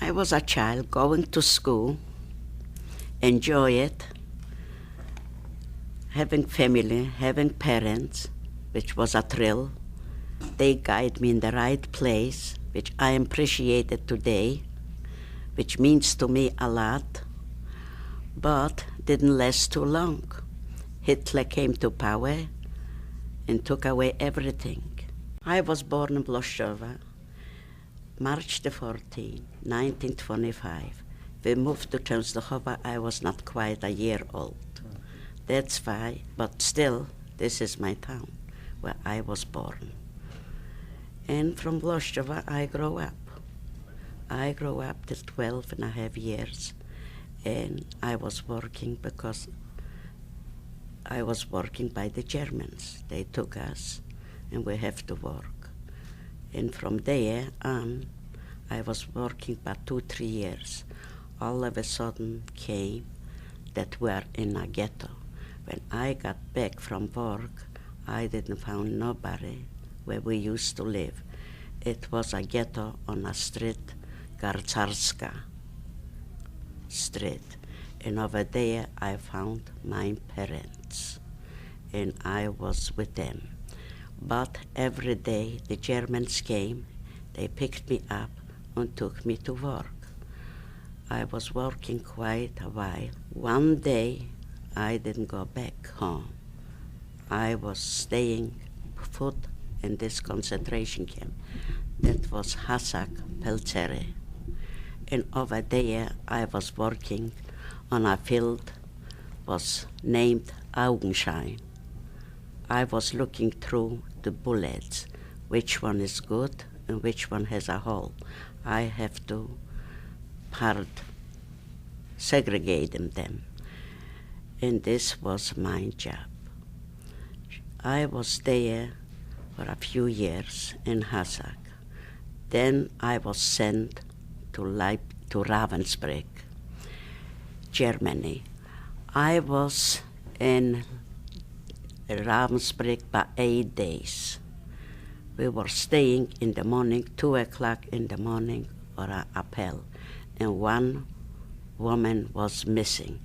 I was a child going to school, enjoy it, having family, having parents, which was a thrill. They guide me in the right place, which I appreciated today, which means to me a lot, but didn't last too long. Hitler came to power and took away everything. I was born in Włoszczowa, March the 14th, 1925. We moved to Częstochowa, I was not quite a year old. That's why, but still, this is my town where I was born. And from Włoszczowa, I grew up. I grew up till 12 and a half years, and I was working because I was working by the Germans. They took us, and we have to work. And from there on, I was working about 2-3 years. All of a sudden came that we are in a ghetto. When I got back from work, I didn't find nobody where we used to live. It was a ghetto on a street, Garcarska Street. And over there I found my parents, and I was with them. But every day the Germans came, they picked me up and took me to work. I was working quite a while. One day I didn't go back home. I was staying put in this concentration camp. That was Hasak Pelzeri. And over there I was working on a field was named Augenschein. I was looking through the bullets, which one is good and which one has a hole. I have to segregate them. And this was my job. I was there for a few years in Hasak. Then I was sent to Ravensbrück, Germany. I was in Ravensbrück by 8 days. We were staying in the morning, 2 o'clock in the morning, or an appel, and one woman was missing.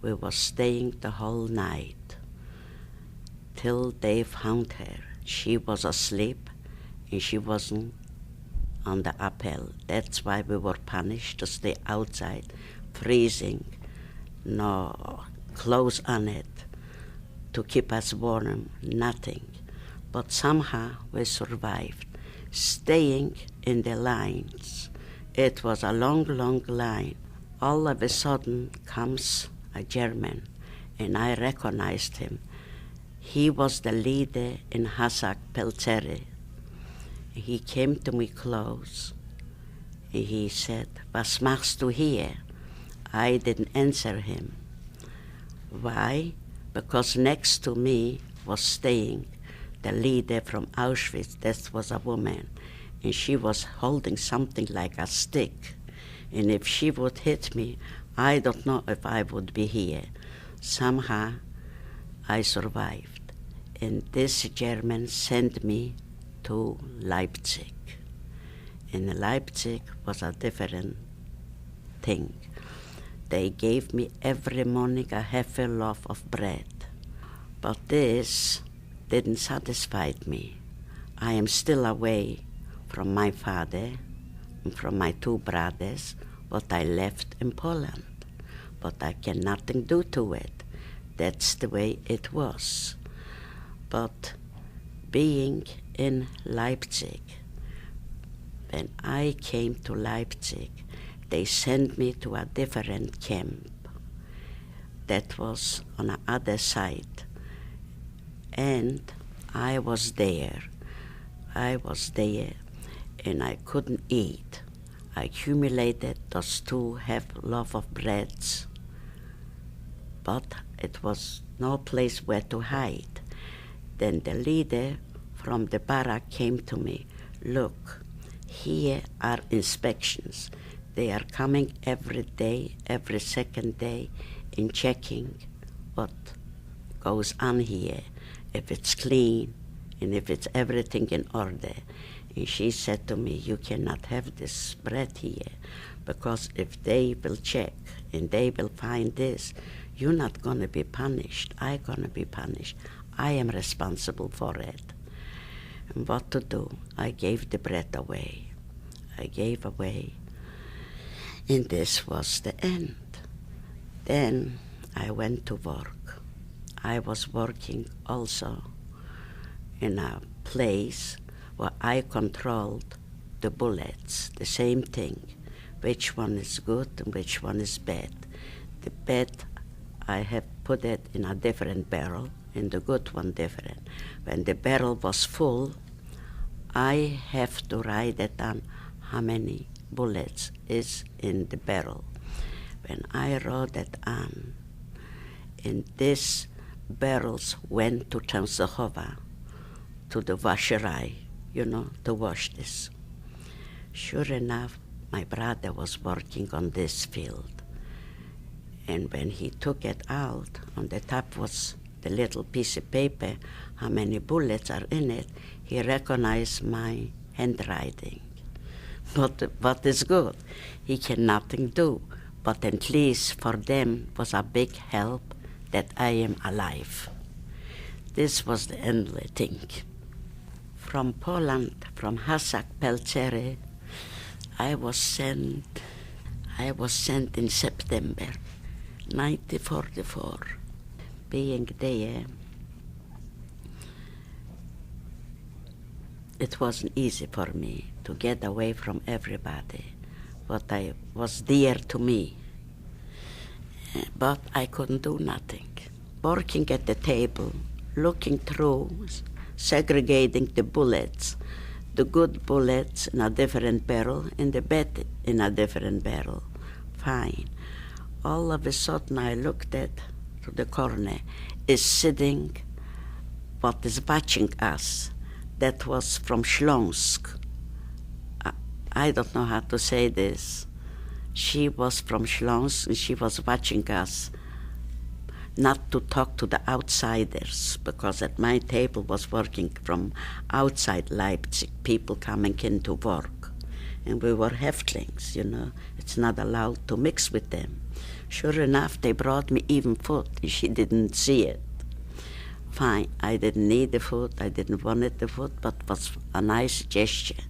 We were staying the whole night till they found her. She was asleep, and she wasn't on the appel. That's why we were punished to stay outside, freezing, no clothes on it, to keep us warm, nothing. But somehow we survived, staying in the lines. It was a long, long line. All of a sudden comes a German, and I recognized him. He was the leader in Hasak Pelzeri. He came to me close. He said, "Was machst du hier?" I didn't answer him. Why? Because next to me was staying the leader from Auschwitz. That was a woman, and she was holding something like a stick. And if she would hit me, I don't know if I would be here. Somehow, I survived. And this German sent me to Leipzig. And Leipzig was a different thing. They gave me every morning a half a loaf of bread. But this didn't satisfy me. I am still away from my father and from my 2 brothers, what I left in Poland. But I can nothing do to it. That's the way it was. But being in Leipzig, when I came to Leipzig, they sent me to a different camp that was on the other side. And I was there, and I couldn't eat. I accumulated those 2 half loaf of breads, but it was no place where to hide. Then the leader from the barrack came to me. "Look, here are inspections. They are coming every day, every second day, and checking what goes on here, if it's clean, and if it's everything in order." And she said to me, you cannot have this bread here, because if they will check and they will find this, you're not going to be punished. I'm going to be punished. I am responsible for it. And what to do? I gave the bread away. I gave away. And this was the end. Then I went to work. I was working also in a place where I controlled the bullets, the same thing, which one is good and which one is bad. The bad, I have put it in a different barrel, and the good one different. When the barrel was full, I have to write it down how many bullets is in the barrel. When I wrote it on, and these barrels went to Częstochowa, to the washery, to wash this. Sure enough, my brother was working on this field. And when he took it out, on the top was the little piece of paper, how many bullets are in it. He recognized my handwriting. But what is good? He can nothing do. But at least for them was a big help that I am alive. This was the only thing. From Poland, from Hasak Pelchery, I was sent in September 1944. Being there, it wasn't easy for me to get away from everybody, what I was dear to me. But I couldn't do nothing. Working at the table, looking through, segregating the bullets, the good bullets in a different barrel and the bad in a different barrel. Fine. All of a sudden I looked at to the corner, is sitting what is watching us. That was from Śląsk. I don't know how to say this. She was from Śląsk and she was watching us, not to talk to the outsiders, because at my table was working from outside Leipzig, people coming in to work. And we were Häftlings, It's not allowed to mix with them. Sure enough, they brought me even food, and she didn't see it. Fine, I didn't need the food, I didn't want the food, but it was a nice gesture,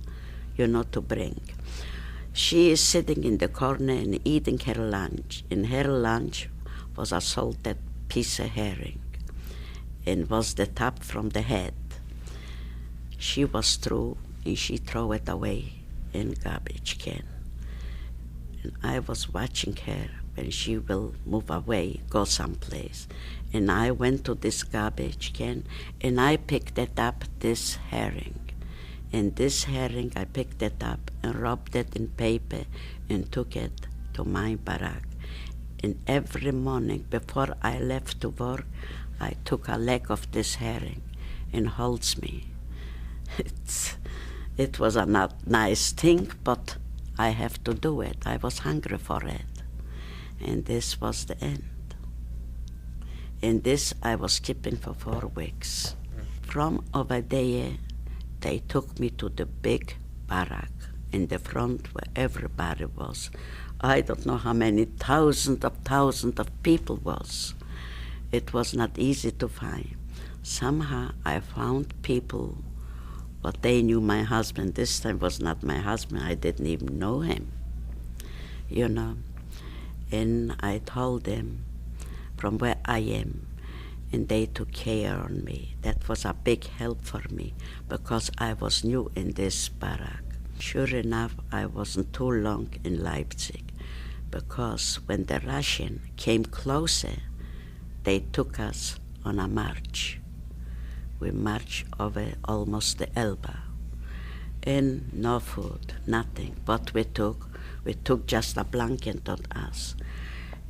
to bring. She is sitting in the corner and eating her lunch. In her lunch was a salted piece of herring, and was the top from the head. She was through, and she threw it away in garbage can. And I was watching her when she will move away, go someplace. And I went to this garbage can, and I picked it up, this herring. And this herring, I picked it up and rubbed it in paper and took it to my barrack. And every morning before I left to work, I took a leg of this herring and holds me. It was a not nice thing, but I have to do it. I was hungry for it. And this was the end. In this, I was keeping for 4 weeks. From over there, they took me to the big barrack in the front where everybody was. I don't know how many thousands of people was. It was not easy to find. Somehow I found people, but they knew my husband. This time was not my husband. I didn't even know him, And I told them from where I am, and they took care on me. That was a big help for me because I was new in this barrack. Sure enough, I wasn't too long in Leipzig because when the Russians came closer, they took us on a march. We marched over almost the Elbe. And no food, nothing. What we took just a blanket on us.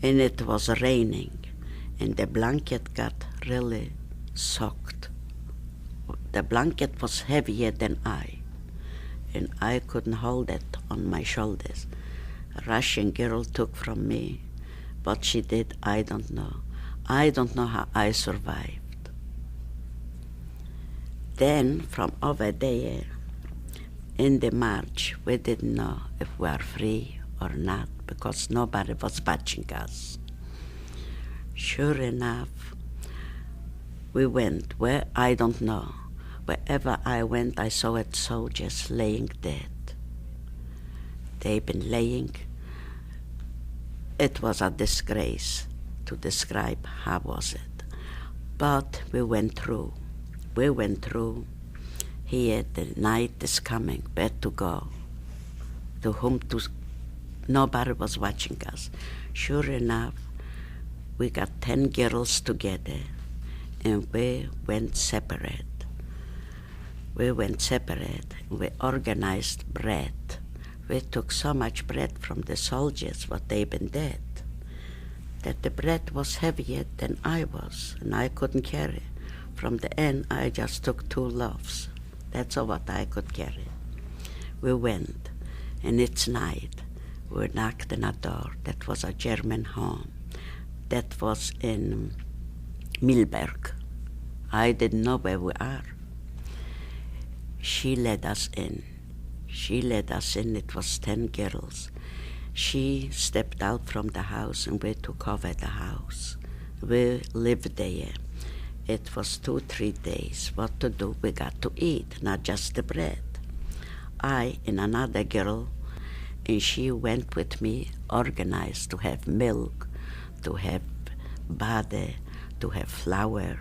And it was raining, and the blanket got really soaked. The blanket was heavier than I, and I couldn't hold it on my shoulders. A Russian girl took from me. What she did, I don't know. I don't know how I survived. Then, from over there, In the march, we didn't know if we are free or not because nobody was watching us. Sure enough, we went where I don't know. Wherever I went, I saw it soldiers laying dead. They've been laying. It was a disgrace to describe how was it. But we went through. We went through. Here the night is coming. Where to go? To whom to? Nobody was watching us. Sure enough, we got 10 girls together, and we went separate. We went separate. We organized bread. We took so much bread from the soldiers, what they've been dead, that the bread was heavier than I was, and I couldn't carry. From the end, I just took 2 loaves. That's all what I could carry. We went, and it's night. We knocked on a door. That was a German home. That was in Milberg. I didn't know where we are. She let us in. She let us in. It was 10 girls. She stepped out from the house, and we took over the house. We lived there. It was 2-3 days. What to do? We got to eat, not just the bread. I and another girl, and she went with me, organized to have milk, to have butter, to have flour.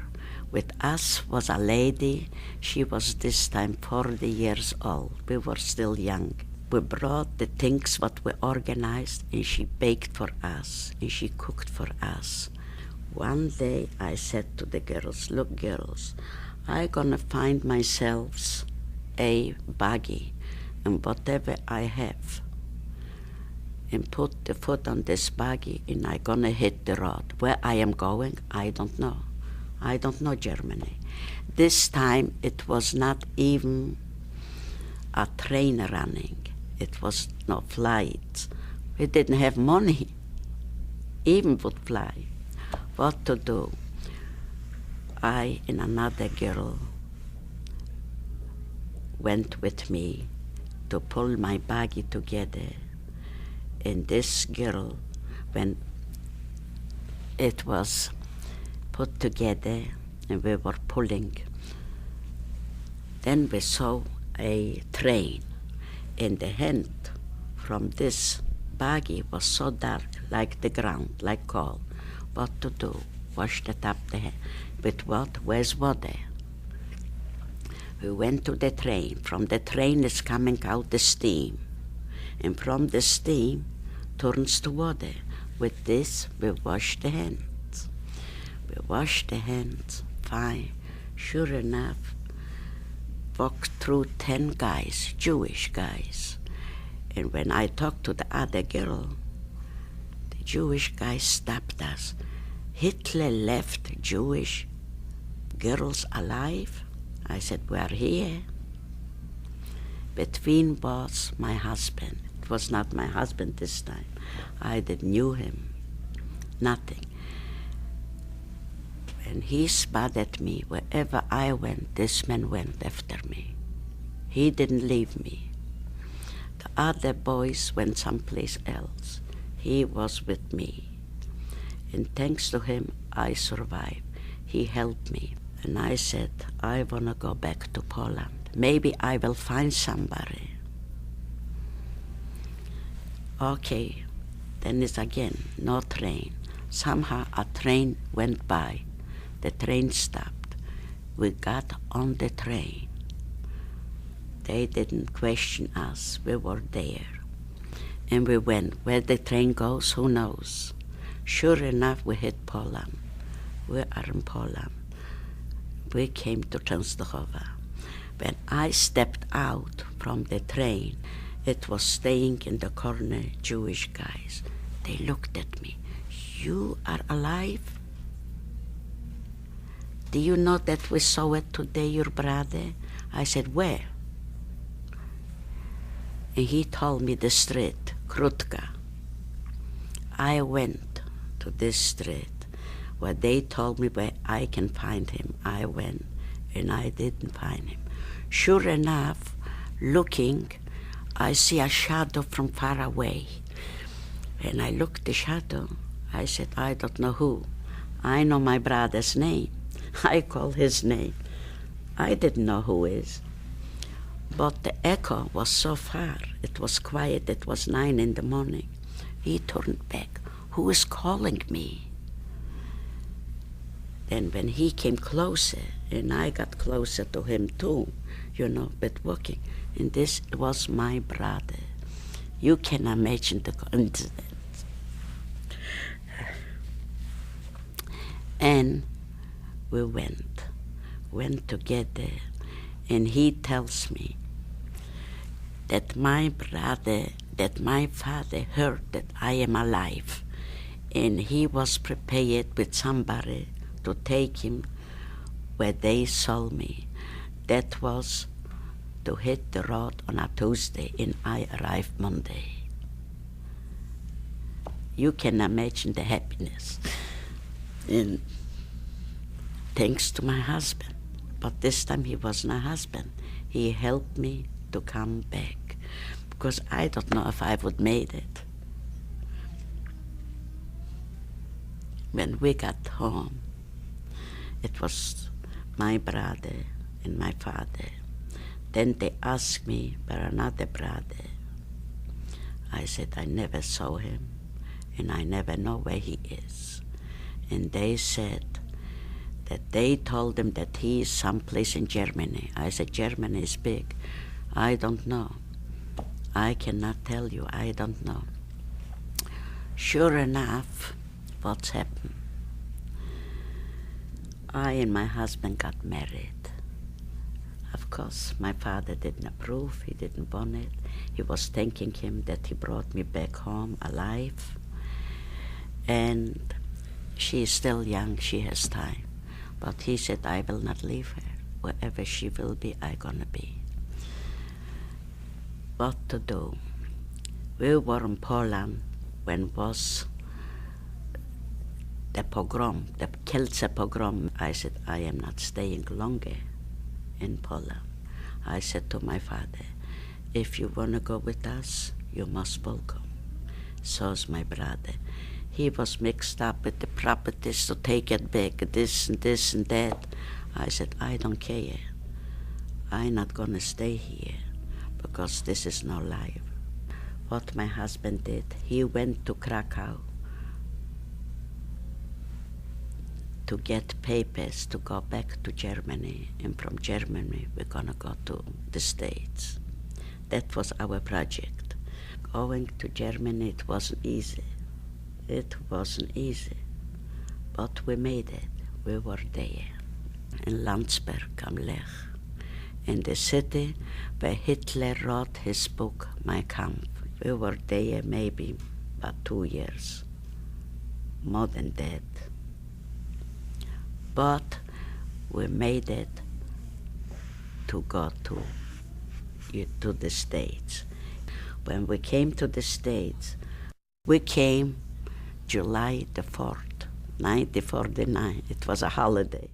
With us was a lady. She was this time 40 years old. We were still young. We brought the things what we organized, and she baked for us, and she cooked for us. One day I said to the girls, look girls, I'm gonna find myself a buggy and whatever I have, and put the foot on this buggy, and I'm gonna hit the road. Where I am going, I don't know. I don't know Germany. This time it was not even a train running. It was no flights. We didn't have money, even would fly. What to do? I and another girl went with me to pull my buggy together. And this girl, when it was put together and we were pulling, then we saw a train, and the hand from this buggy was so dark, like the ground, like coal. What to do? Wash the top the head. With what? Where's water? We went to the train. From the train is coming out the steam. And from the steam turns to water. With this, we wash the hands. We wash the hands, fine. Sure enough, walked through 10 guys, Jewish guys. And when I talked to the other girl, the Jewish guy stopped us. Hitler left Jewish girls alive? I said, we are here. Between was my husband. It was not my husband this time. I didn't knew him, nothing. When he spotted me, wherever I went, this man went after me. He didn't leave me. The other boys went someplace else. He was with me. And thanks to him, I survived. He helped me. And I said, I want to go back to Poland. Maybe I will find somebody. Okay, then it's again, no train. Somehow a train went by. The train stopped. We got on the train. They didn't question us. We were there. And we went. Where the train goes, who knows? Sure enough, we hit Poland. We are in Poland. We came to Częstochowa. When I stepped out from the train, it was staying in the corner Jewish guys. They looked at me. You are alive? Do you know that we saw it today, your brother? I said, where? And he told me the street, Krutka. I went to this street where they told me where I can find him. I went, and I didn't find him. Sure enough, looking, I see a shadow from far away. When I looked the shadow, I said, I don't know who. I know my brother's name. I call his name. I didn't know who is. But the echo was so far. It was quiet. It was 9 in the morning. He turned back. Who is calling me? Then when he came closer, and I got closer to him too, but walking, and this was my brother. You can imagine the coincidence. And we went together, and he tells me that my father heard that I am alive, and he was prepared with somebody to take him where they saw me. That was to hit the road on a Tuesday, and I arrived Monday. You can imagine the happiness. And thanks to my husband. But this time he wasn't a husband. He helped me to come back, because I don't know if I would made it. When we got home, it was my brother and my father. Then they asked me for another brother. I said I never saw him, and I never know where he is. And they said that they told him that he is someplace in Germany. I said, Germany is big. I don't know. I cannot tell you. I don't know. Sure enough, what's happened? I and my husband got married. Of course, my father didn't approve. He didn't want it. He was thanking him that he brought me back home alive. And she is still young. She has time. But he said, I will not leave her. Wherever she will be, I'm gonna be. What to do? We were in Poland when was the pogrom, the Kielce pogrom. I said, I am not staying longer in Poland. I said to my father, if you want to go with us, you must welcome. So's my brother. He was mixed up with the properties to take it back, this and this and that. I said, I don't care. I'm not going to stay here because this is no life. What my husband did, he went to Krakow to get papers to go back to Germany, and from Germany we're gonna go to the States. That was our project. Going to Germany, it wasn't easy. It wasn't easy, but we made it. We were there in Landsberg am Lech, in the city where Hitler wrote his book, Mein Kampf. We were there maybe about 2 years, more than that. But we made it to go to the States. When we came to the States, we came July the 4th, 1949. It was a holiday.